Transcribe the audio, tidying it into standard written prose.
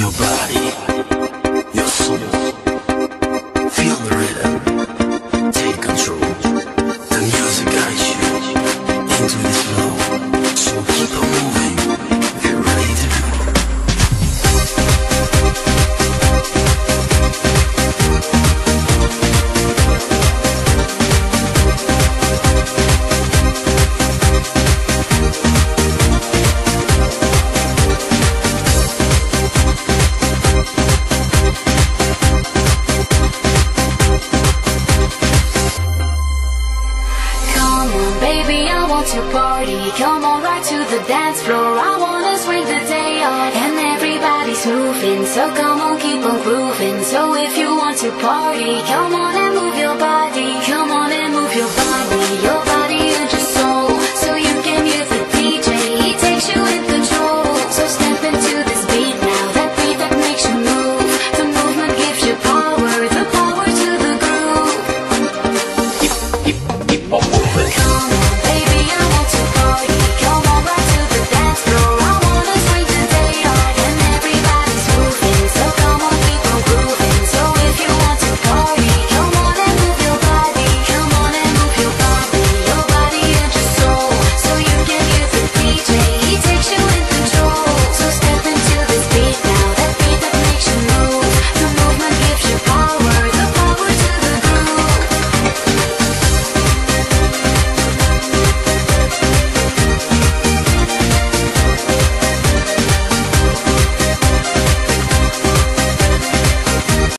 your body, your soul. Feel the rhythm, take control. The music guides you into this flow. So keep on moving, get ready to move. To party, come on right to the dance floor. I wanna swing the day on, and everybody's moving, so come on, keep on grooving. So if you want to party, come on and move your body, come on and move your body.